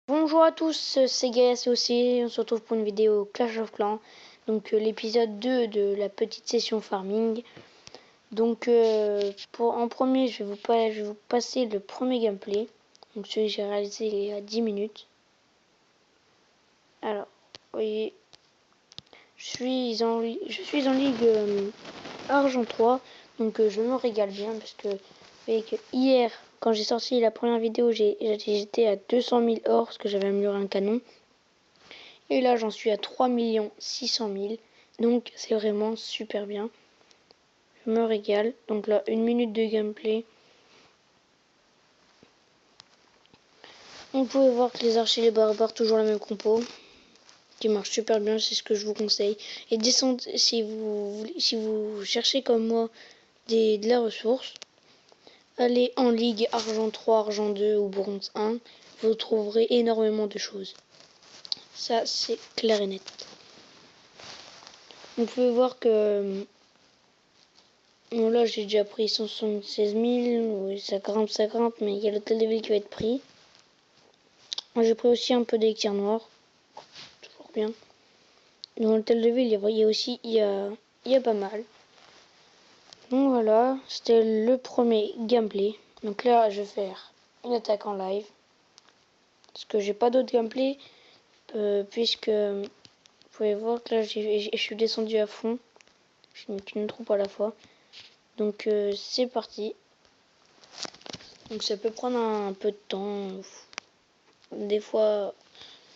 Bonjour à tous, c'est Gaël aussi, on se retrouve pour une vidéo Clash of Clans, donc l'épisode 2 de la petite session farming. Donc en premier je vais vous passer le premier gameplay, donc celui que j'ai réalisé il y a 10 minutes. Alors, vous voyez, je suis en ligue Argent 3, donc je me régale bien parce que vous voyez que hier, quand j'ai sorti la première vidéo, j'étais à 200 000 or parce que j'avais amélioré un canon. Et là, j'en suis à 3 600 000. Donc, c'est vraiment super bien. Je me régale. Donc là, 1 minute de gameplay. On peut voir que les archers et les barbares, toujours la même compo. Qui marche super bien, c'est ce que je vous conseille. Et descendez, si vous cherchez comme moi de la ressource, allez en ligue argent 3, argent 2 ou bronze 1. Vous trouverez énormément de choses. Ça, c'est clair et net. Vous pouvez voir que bon, là j'ai déjà pris 176 000, oui, ça grimpe, mais il y a l'hôtel de ville qui va être pris. J'ai pris aussi un peu d'élixir noir, toujours bien. Dans l'hôtel de ville, il y a pas mal. Donc voilà, c'était le premier gameplay. Donc là, je vais faire une attaque en live. Parce que j'ai pas d'autre gameplay, puisque vous pouvez voir que là, je suis descendu à fond. Je n'ai qu'une troupe à la fois. Donc c'est parti. Donc ça peut prendre un peu de temps. Des fois,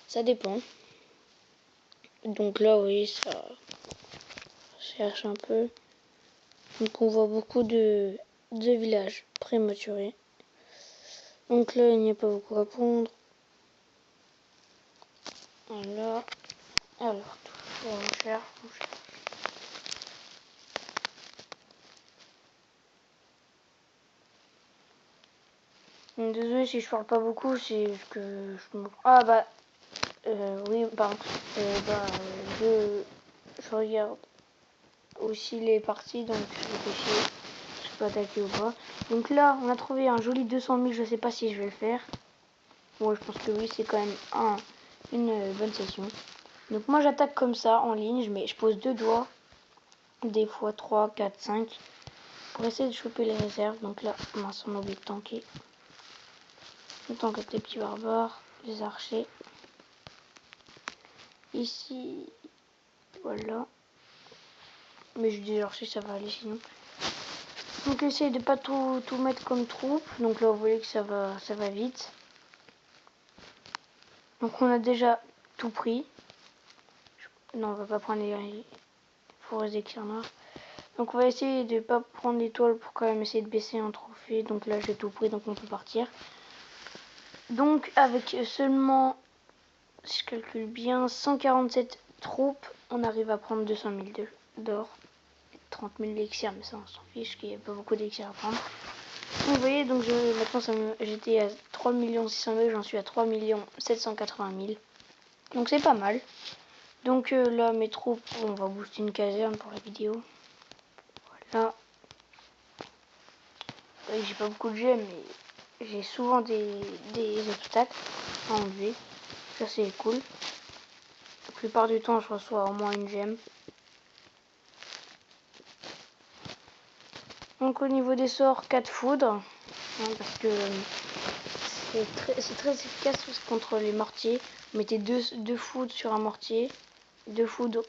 ça dépend. Donc là, oui, ça cherche un peu. Donc on voit beaucoup de villages prématurés. Donc là, il n'y a pas beaucoup à prendre. Voilà. Alors, toujours on cherche. Désolé si je parle pas beaucoup, c'est que je me... Ah bah, oui, pardon. Je regarde aussi les parties, donc je réfléchis. Je peux attaquer ou pas. Donc là, on a trouvé un joli 200 000, je sais pas si je vais le faire. Bon, je pense que oui, c'est quand même une bonne session. Donc moi, j'attaque comme ça, en ligne, je pose 2 doigts, des fois 3, 4, 5, pour essayer de choper les réserves. Donc là, mince, on a oublié de tanker. On tank avec les petits barbares, les archers. Ici, voilà. Mais je dis les archers, ça va aller sinon. Donc essaye de pas tout mettre comme troupe. Donc là, vous voyez que ça va vite. Donc on a déjà tout pris. Non, on va pas prendre les forêts d'éclairs noirs. Donc on va essayer de pas prendre l'étoile pour quand même essayer de baisser un trophée. Donc là j'ai tout pris, donc on peut partir. Donc avec seulement, si je calcule bien, 147 troupes, on arrive à prendre 200 000 d'or. 30 000 d'élixirs, mais ça on s'en fiche, qu'il n'y a pas beaucoup d'élixirs à prendre. Donc, vous voyez, donc maintenant j'étais à 3 600 000, j'en suis à 3 780 000. Donc c'est pas mal. Donc là mes troupes, on va booster une caserne pour la vidéo. Voilà. J'ai pas beaucoup de gemmes, mais j'ai souvent des obstacles à enlever. Ça c'est cool. La plupart du temps je reçois au moins une gemme. Donc au niveau des sorts, 4 foudres. Hein, parce que c'est très efficace contre les mortiers. Vous mettez deux foudres sur un mortier, 2 foudres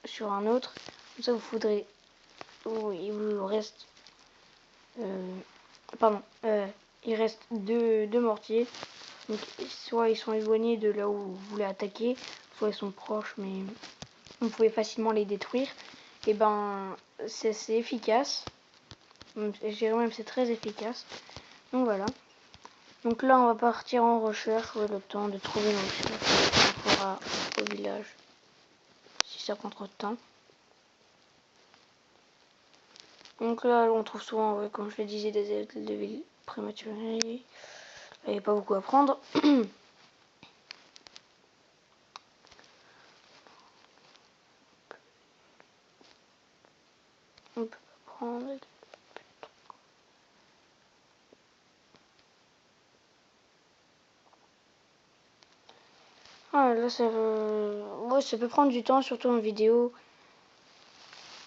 sur un autre. Comme ça vous foudrez. Oh, il vous reste. Pardon. Il reste deux mortiers. Donc soit ils sont éloignés de là où vous voulez attaquer, soit ils sont proches, mais vous pouvez facilement les détruire. Et ben c'est efficace. Je dirais même c'est très efficace. Donc voilà. Donc là on va partir en recherche, le temps de trouver nos recherches. On fera au village. Si ça prend trop de temps. Donc là on trouve souvent, ouais, comme je le disais, des hôtels de ville prématurés. Il n'y a pas beaucoup à prendre. On peut pas prendre. Ah, là, ouais, ça peut prendre du temps, surtout en vidéo.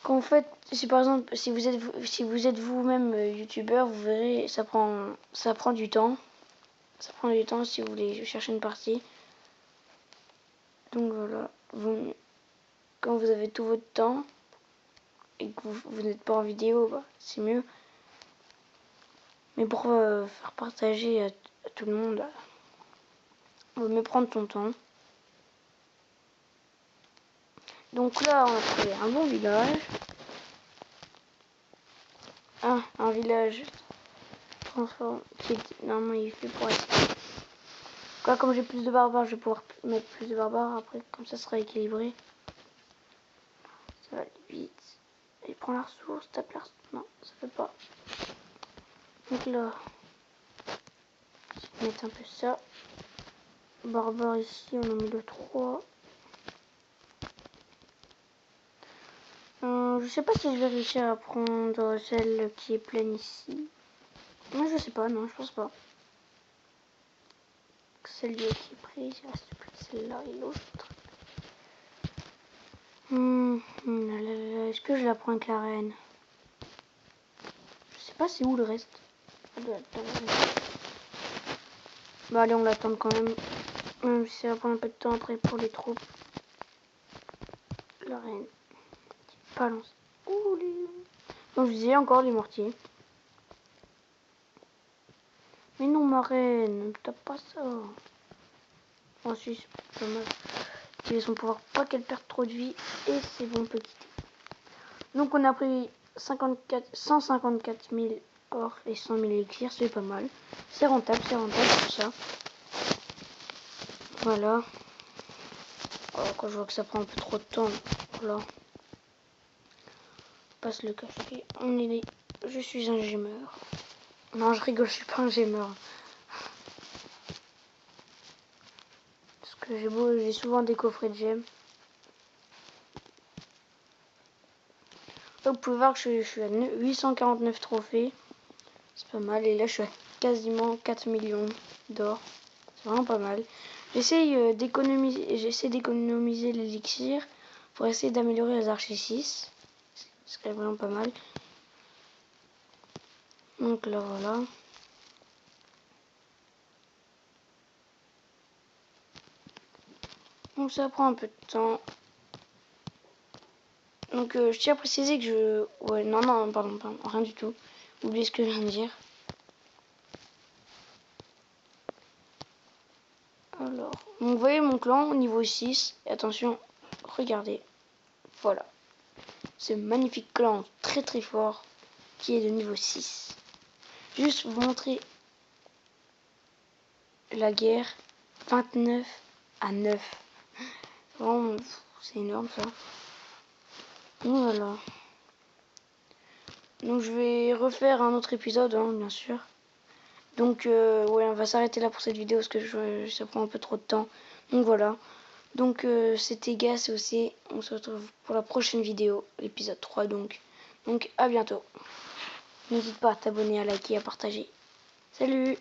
Quand vous faites, si par exemple, si vous êtes vous-même youtubeur, vous verrez, ça prend du temps. Ça prend du temps si vous voulez chercher une partie. Donc voilà, quand vous avez tout votre temps et que vous n'êtes pas en vidéo, bah, c'est mieux. Mais pour faire partager à tout le monde, vaut mieux prendre ton temps. Donc là, on a trouvé un bon village. Ah, un village transforme qui est normalement il fait pour être. Là, comme j'ai plus de barbares, je vais pouvoir mettre plus de barbares après, comme ça sera équilibré. Ça va aller vite. Il prend la ressource, tape la ressource. Non, ça fait pas. Donc là, je vais mettre un peu ça. Barbare ici, on en met le 3. Je sais pas si je vais réussir à prendre celle qui est pleine ici. Non, je sais pas, non, je pense pas. Celle-là qui est prise, il reste plus celle-là et l'autre. Est-ce que je la prends avec la reine? Je sais pas c'est où le reste. Bah allez, on l'attend quand même. Même si ça va prendre un peu de temps après pour les troupes. La reine. Balance. Ouh, donc je disais encore les mortiers. Mais non, ma reine, t'as pas ça. Oh si, c'est pas mal. Utiliser son pouvoir, pas qu'elle perde trop de vie. Et c'est bon, on peut quitter. Donc on a pris 154 000 or et 100 000 élixirs, c'est pas mal. C'est rentable tout ça. Voilà. Alors, quand je vois que ça prend un peu trop de temps, voilà. Passe le cacher. Je suis un gemeur. Non, je rigole, je suis pas un gemeur. Parce que j'ai souvent des coffrets de gemmes. Vous pouvez voir que je suis à 849 trophées. C'est pas mal. Et là, je suis à quasiment 4 millions d'or. C'est vraiment pas mal. J'essaie d'économiser l'élixir pour essayer d'améliorer les archers 6. Ce serait vraiment pas mal. Donc là, voilà. Donc ça prend un peu de temps. Donc je tiens à préciser que Ouais, non, pardon, rien du tout. Oubliez ce que je viens de dire. Alors, donc vous voyez mon clan au niveau 6. Et attention, regardez. Voilà. Ce magnifique clan très très fort qui est de niveau 6. Juste vous montrer la guerre 29-9. Vraiment, c'est énorme ça. Donc voilà. Donc je vais refaire un autre épisode, hein, bien sûr. Donc ouais, on va s'arrêter là pour cette vidéo parce que ça prend un peu trop de temps. Donc voilà. Donc c'était Gas aussi. On se retrouve pour la prochaine vidéo, l'épisode 3 donc. Donc à bientôt. N'hésite pas à t'abonner, à liker, à partager. Salut!